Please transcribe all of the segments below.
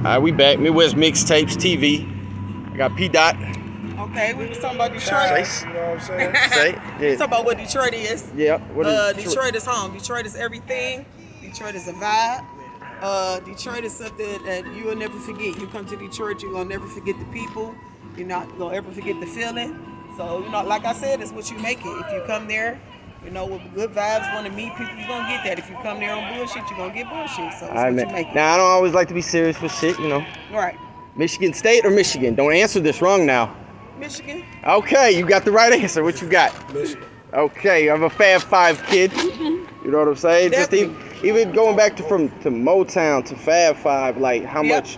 Alright, we back. MidwestMixtapes TV. I got P.Dot. Okay, we was talking about Detroit. Chise. You know what I'm saying? Say, yeah. Talk about what Detroit is. Yeah. What is Detroit is home. Detroit is everything. Detroit is a vibe. Detroit is something that you will never forget. You come to Detroit, you're gonna never forget the people. You're not gonna ever forget the feeling. So, like I said, it's what you make it. If you come there, with good vibes, want to meet people, you're gonna get that. If you come there on bullshit, you're gonna get bullshit. So it's what you make it. Now, I don't always like to be serious with shit, Right. Michigan State or Michigan? Don't answer this wrong now. Michigan. Okay, you got the right answer. What you got? Michigan. Okay, I'm a Fab 5 kid. You know what I'm saying? Definitely. Just even going back to Motown to Fab 5, like how much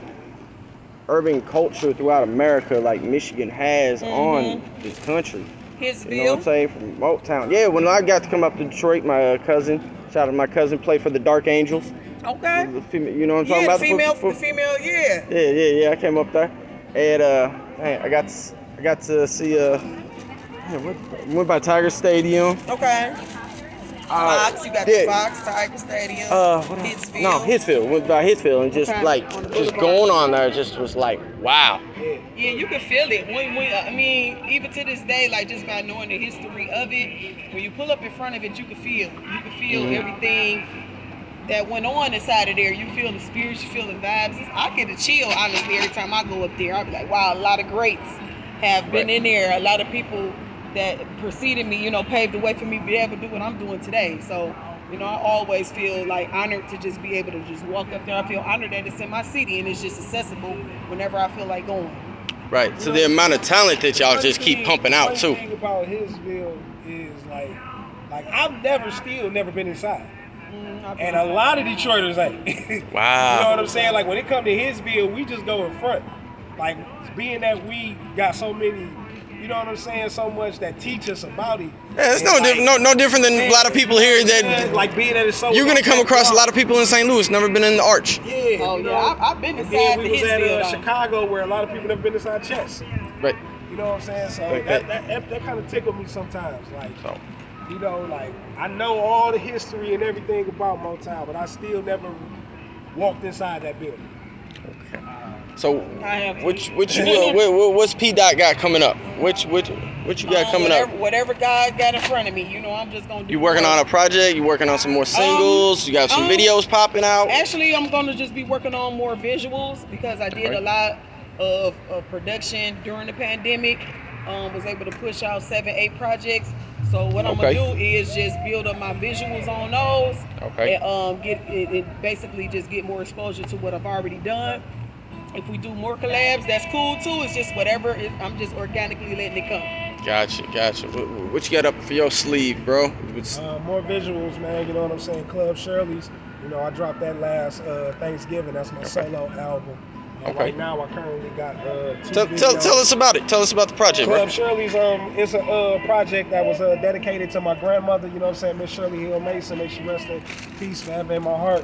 urban culture throughout America, like Michigan has on this country. His You know what I'm saying? From Motown. Yeah, when I got to come up to Detroit, my cousin, shout out to my cousin, played for the Dark Angels. Okay. You know what I'm talking about? The female, yeah. Yeah. I came up there, and I got to see went by Tiger Stadium. Okay. Fox, you got the Fox, Tiger Stadium. Hitsfield. No, Hitsfield. Went by Hitsfield and just just going on there just was like, wow. Yeah, you can feel it. Even to this day, like just by knowing the history of it, when you pull up in front of it, you can feel everything that went on inside of there. You feel the spirits, you feel the vibes. I get a chill, honestly, every time I go up there. I'll be like, wow, a lot of greats have been in there. A lot of people that preceded me, paved the way for me to be able to do what I'm doing today. So, I always feel like honored to just be able to just walk up there. I feel honored that it's in my city and it's just accessible whenever I feel like going. Right. So the amount of talent that y'all just keep pumping out too. The thing about Hitsville is like I've never been inside. And a lot of Detroiters ain't. Wow. You know what I'm saying? Like when it comes to Hitsville, we just go in front. Like being that we got so many, you know what I'm saying, so much that teach us about it. Yeah, it's no different than a lot of people here that like being that it's so. You're gonna come across a lot of people in St. Louis never been in the Arch. Yeah. Oh yeah, I've been inside we the was Hitsville. at Chicago where a lot of people never been inside Chise. Right. You know what I'm saying? So that kind of tickled me sometimes. Like, like I know all the history and everything about Motown, but I still never walked inside that building. Okay. So what's P.Dot got coming up? What you got coming up? Whatever God got in front of me, I'm just gonna do. You working on a project? You working on some more singles? You got some videos popping out? Actually, I'm gonna just be working on more visuals because I did a lot of production during the pandemic. Was able to push out 7-8 projects. So what I'm gonna do is just build up my visuals on those. Okay. And basically just get more exposure to what I've already done. If we do more collabs, that's cool too. It's just whatever. I'm just organically letting it come. Gotcha. What you got up for your sleeve, bro? More visuals, man. You know what I'm saying? Club Shirley's. I dropped that last Thanksgiving. That's my solo album. And right now, I currently got tell us about it. Tell us about the project, Club bro. Shirley's. It's a project that was dedicated to my grandmother. You know what I'm saying? Miss Shirley Hill Mason. May she rest in peace forever in my heart.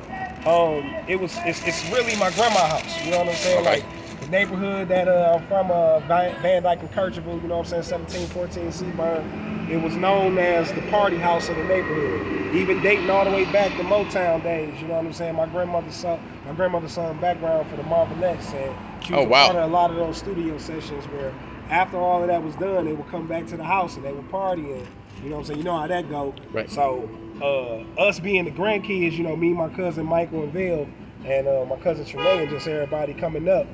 It's really my grandma's house. You know what I'm saying? Okay. Like the neighborhood that I'm from, Van Dyke and Kirchville. You know what I'm saying? 1714 Seaburn. It was known as the party house of the neighborhood. Even dating all the way back to Motown days. You know what I'm saying? My grandmother sung background for the Marvelettes, and she was part of a lot of those studio sessions where after all of that was done, they would come back to the house and they would party, and you know what I'm saying? You know how that go. Right. So us being the grandkids, me, my cousin Michael and Vale, and my cousin Tremaine, and just everybody coming up,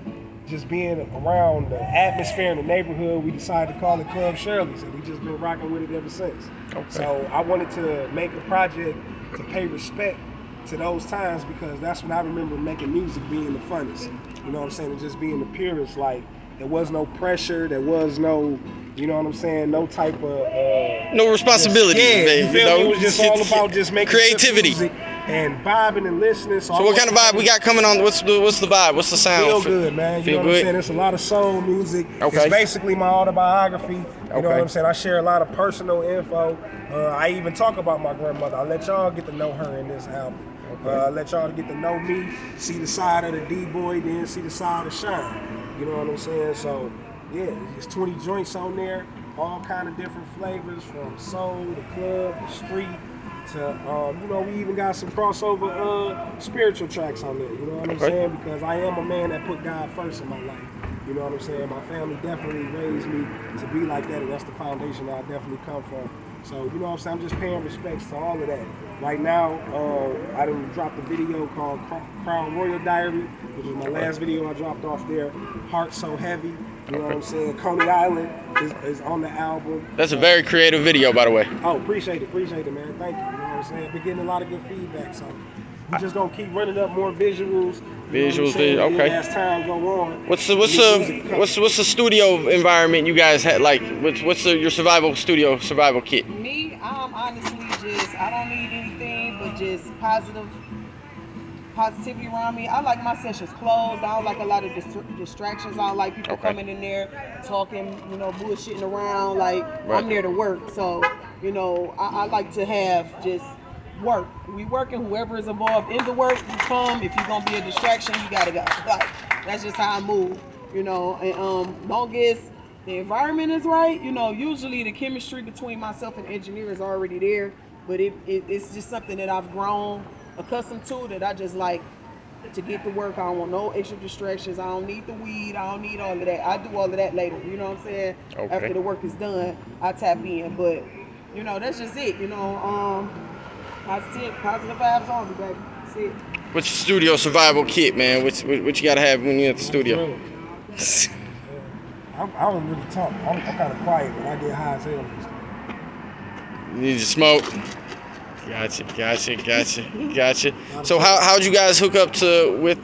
just being around the atmosphere in the neighborhood, we decided to call it Club Shirley's, and we just been rocking with it ever since. Okay. So I wanted to make a project to pay respect to those times because that's when I remember making music being the funnest. You know what I'm saying? And just being the purest. Like, there was no pressure, there was no, you know what I'm saying, no type of no responsibility. You feel me? It was just all about just making creativity music and vibing and listening. So what kind of vibe we got coming on? What's the vibe? What's the sound? Feel good, man. You know what I'm saying? It's a lot of soul music. Okay. It's basically my autobiography. You know what I'm saying? I share a lot of personal info. I even talk about my grandmother. I let y'all get to know her in this album. Let y'all get to know me, see the side of the D-boy, then see the side of Shine. You know what I'm saying? So, yeah, there's 20 joints on there, all kind of different flavors, from soul to club to street, to you know, we even got some crossover spiritual tracks on there. You know what I'm saying? Because I am a man that put God first in my life. You know what I'm saying? My family definitely raised me to be like that, and that's the foundation that I definitely come from. So, you know what I'm saying? I'm just paying respects to all of that. Right now, I done dropped a video called Crown Royal Diary, which was my last video I dropped off there. Heart So Heavy. You know what I'm saying? Coney Island is on the album. That's a very creative video, by the way. Oh, appreciate it, man. Thank you. You know what I'm saying? Been getting a lot of good feedback, so we just gonna keep running up more visuals. Okay. As time go on. What's the studio environment you guys had? Like, what's your survival kit? Me, I'm honestly I don't need anything but just positivity around me. I like my sessions closed. I don't like a lot of distractions. I don't like people coming in there talking, you know, bullshitting around. Like, I'm there to work. So, you know, I like to have just work. We working. Whoever is involved in the work, you come. If you're gonna be a distraction, you gotta go. Like, that's just how I move. You know, and long as the environment is right, you know, usually the chemistry between myself and engineer is already there. But it's just something that I've grown accustomed to, that I just like to get to work. I don't want no extra distractions. I don't need the weed. I don't need all of that. I do all of that later. You know what I'm saying? After the work is done, I tap in. But, you know, that's just it. You know, positive vibes on me, baby. That's it. What's your studio survival kit, man? What you gotta have when you're at the studio? I don't really talk. I'm kind of quiet, but I get high as hell. You need to smoke. Gotcha. So how'd you guys hook up with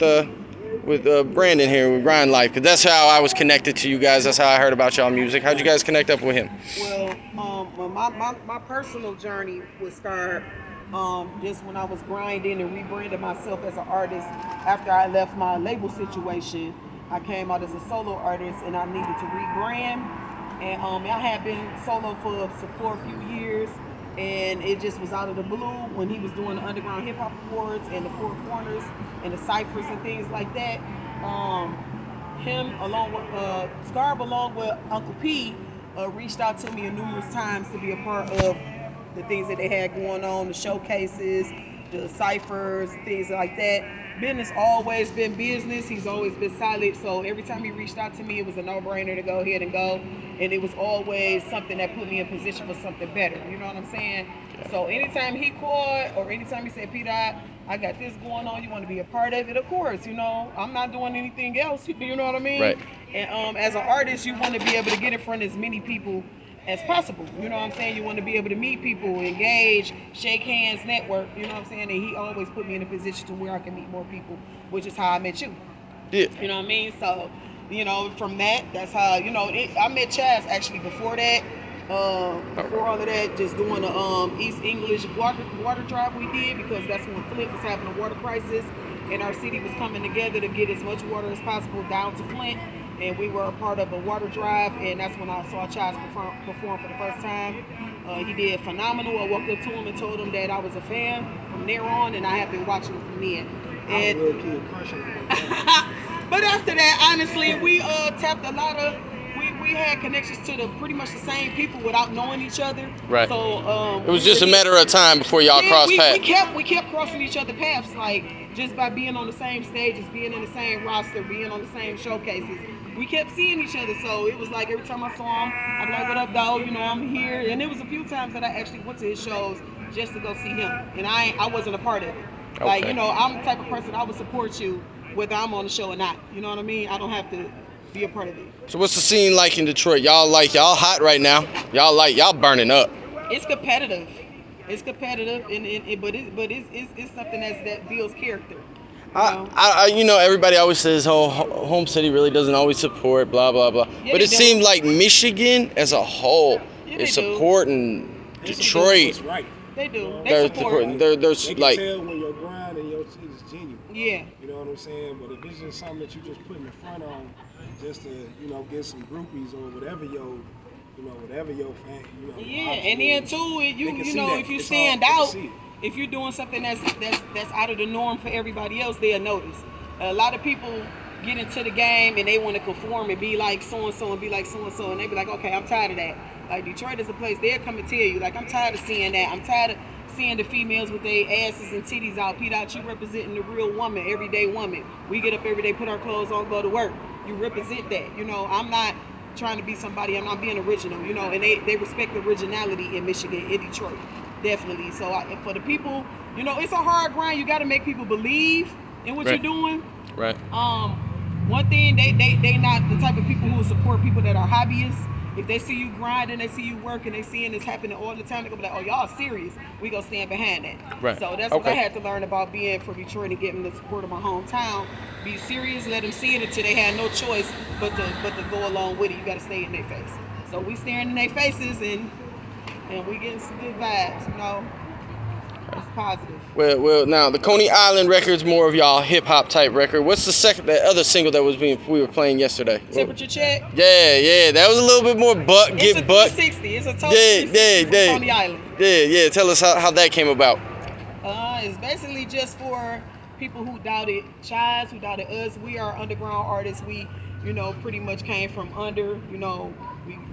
Brandon here with Grind Life? Because that's how I was connected to you guys. That's how I heard about y'all music. How'd you guys connect up with him? Well, my personal journey would start just when I was grinding and rebranding myself as an artist. After I left my label situation, I came out as a solo artist and I needed to rebrand. And I had been solo for a few years, and it just was out of the blue when he was doing the Underground Hip Hop Awards and the Four Corners and the Cyphers and things like that. Him along with Scarb along with Uncle P reached out to me numerous times to be a part of the things that they had going on, the showcases, the Cyphers, things like that. Business always been business. He's always been solid. So every time he reached out to me, it was a no-brainer to go ahead and go. And it was always something that put me in position for something better. You know what I'm saying? Yeah. So anytime he called or anytime he said, P.Dot, I got this going on, you want to be a part of it? Of course, you know, I'm not doing anything else. You know what I mean? Right. And as an artist, you want to be able to get in front of as many people as possible. You know what I'm saying? You want to be able to meet people, engage, shake hands, network. You know what I'm saying? And he always put me in a position to where I can meet more people, which is how I met you. Yeah. You know what I mean? So, you know, from that's how, you know, I met Chise actually before that. Before all of that, just doing the East English water drive we did, because that's when Flint was having a water crisis and our city was coming together to get as much water as possible down to Flint. And we were a part of a water drive, and that's when I saw Chise perform for the first time. He did phenomenal. I walked up to him and told him that I was a fan from there on, and I have been watching him from then. And, but after that, honestly, we tapped a lot of. We had connections to pretty much the same people without knowing each other. Right. So it was just a matter of time before y'all crossed paths. We kept crossing each other's paths, like just by being on the same stages, being in the same roster, being on the same showcases. We kept seeing each other, so it was like every time I saw him, I'm like, "What up, dog? You know, I'm here." And there was a few times that I actually went to his shows just to go see him, and I wasn't a part of it. Okay. Like, you know, I'm the type of person I would support you whether I'm on the show or not. You know what I mean? I don't have to be a part of it. So what's the scene like in Detroit? Y'all hot right now. Y'all burning up. It's competitive. It's competitive, but it's something that builds character. You know, everybody always says, "Oh, home city really doesn't always support blah blah blah." Yeah, but it seemed like Michigan as a whole is supporting Detroit. Right. They do. They're they can like tell when your grind and your shit is genuine. Yeah. You know what I'm saying? But if it's just something that you just put in the front on, just to, you know, get some groupies or whatever your fan. You know, yeah, and then too, you know, if you stand out, if you're doing something that's out of the norm for everybody else, they'll notice. A lot of people get into the game and they want to conform and be like so and so and be like so and so, and they be like, okay, I'm tired of that. Like, Detroit is a place they'll come and tell you, like, I'm tired of seeing that. I'm tired of seeing the females with their asses and titties out. P.Dot, you representing the real woman, everyday woman. We get up every day, put our clothes on, go to work. You represent that. You know, I'm not trying to be somebody. I'm not being original. You know, and they respect the originality in Michigan, in Detroit, definitely. So for the people, you know, it's a hard grind. You got to make people believe in what you're doing. Right. One thing, they not the type of people who will support people that are hobbyists. If they see you grinding, they see you working, they seeing this happening all the time, they gonna be like, oh, y'all serious. We gonna stand behind that. Right. So that's what I had to learn about being from Detroit and getting the support of my hometown. Be serious, let them see it until they had no choice but to go along with it. You gotta stay in their face. So we staring in their faces and we getting some good vibes, you know. It's positive. Well, now the Coney Island record's more of y'all hip hop type record. What's the other single that we were playing yesterday? Temperature Check. Yeah, that was a little bit more buck. It's a 360. It's a total 360 from Coney Island. Yeah. Tell us how that came about. It's basically just for people who doubted Chise, who doubted us. We are underground artists. We, you know, pretty much came from under. You know,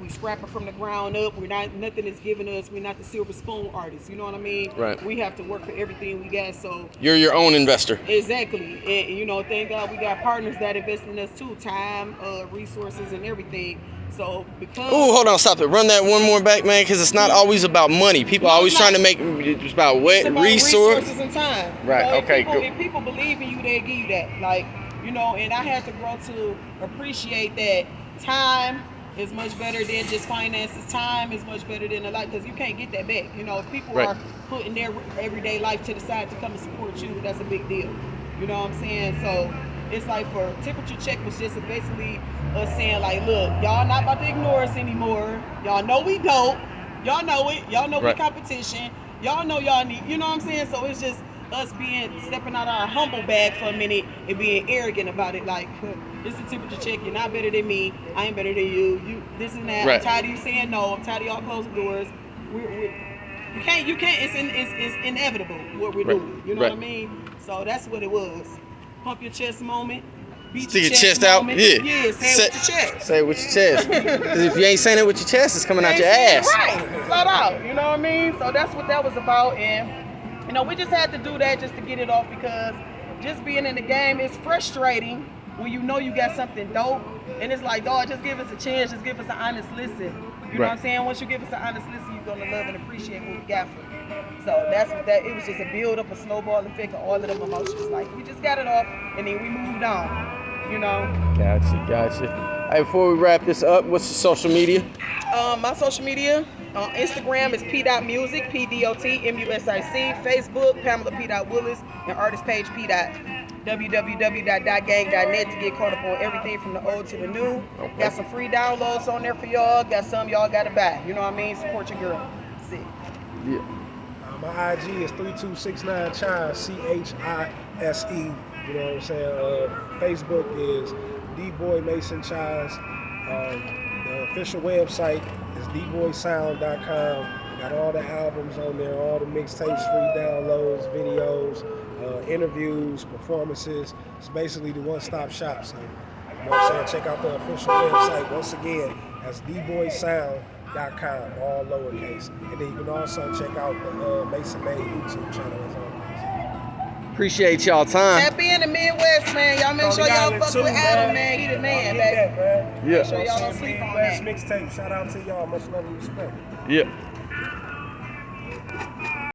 we scrapping from the ground up. We're not, nothing is giving us. We're not the silver spoon artists. You know what I mean? Right. We have to work for everything we got. So you're your own investor. Exactly. And you know, thank God we got partners that invest in us too, time, resources, and everything. So because hold on, stop it. Run that one more back, man, because it's not always about money. People always trying to make it's about resources and time. Right. You know, okay. Good. If people believe in you, they give you that. Like, you know, and I had to grow to appreciate that time is much better than just finances. Time is much better than a life, because you can't get that back. You know, if people are putting their everyday life to the side to come and support you, that's a big deal. You know what I'm saying? So it's like for Temperature Check was just basically us saying like, look, y'all not about to ignore us anymore. Y'all know we dope. Y'all know it. Y'all know we competition. Y'all know y'all need, you know what I'm saying? So it's just us stepping out our humble bag for a minute and being arrogant about it. Like, this is a Temperature Check. You're not better than me. I ain't better than you. You this and that. I'm tired of you saying no. I'm tired of y'all closing doors. You can't. It's inevitable what we're doing. You know what I mean? So that's what it was. Pump your chest moment. Stick your chest out. Yeah, say it with your chest. Say it with your chest. Because if you ain't saying it with your chest, it's coming out your ass. Right, flat out. You know what I mean? So that's what that was about. And, you know, we just had to do that just to get it off, because just being in the game is frustrating when you know you got something dope. And it's like, dog, just give us a chance. Just give us an honest listen. You know what I'm saying? Once you give us an honest listen, you're going to love and appreciate what we got for you. So that's what it was, just a build up, a snowball effect of all of them emotions. Like, we just got it off and then we moved on. You know. Gotcha. Hey, before we wrap this up, what's your social media? My social media, Instagram is P.Dot Music, P.Dot Music. Facebook, Pamela P.Dot Willis, and artist page P.Dot. www.dotgang.net to get caught up on everything from the old to the new. Okay. Got some free downloads on there for y'all. Got some y'all gotta buy. You know what I mean? Support your girl. That's it. Yeah. My IG is 3269 Chise, Chise. You know what I'm saying? Facebook is D-Boy Mason Chise. The official website is dboysound.com. Got all the albums on there, all the mixtapes, free downloads, videos, interviews, performances. It's basically the one-stop shop. So, you know what I'm saying? Check out the official website. Once again, that's dboysound.com, all lowercase. And then you can also check out the Mason Made YouTube channel as always. Appreciate y'all time. Happy in the Midwest, man. Y'all make sure y'all fuck with Adam, man. He the man, baby. Yeah. Make sure y'all don't sleep on that. MidwestMixtapes. Shout out to y'all. Much love and respect. Yeah.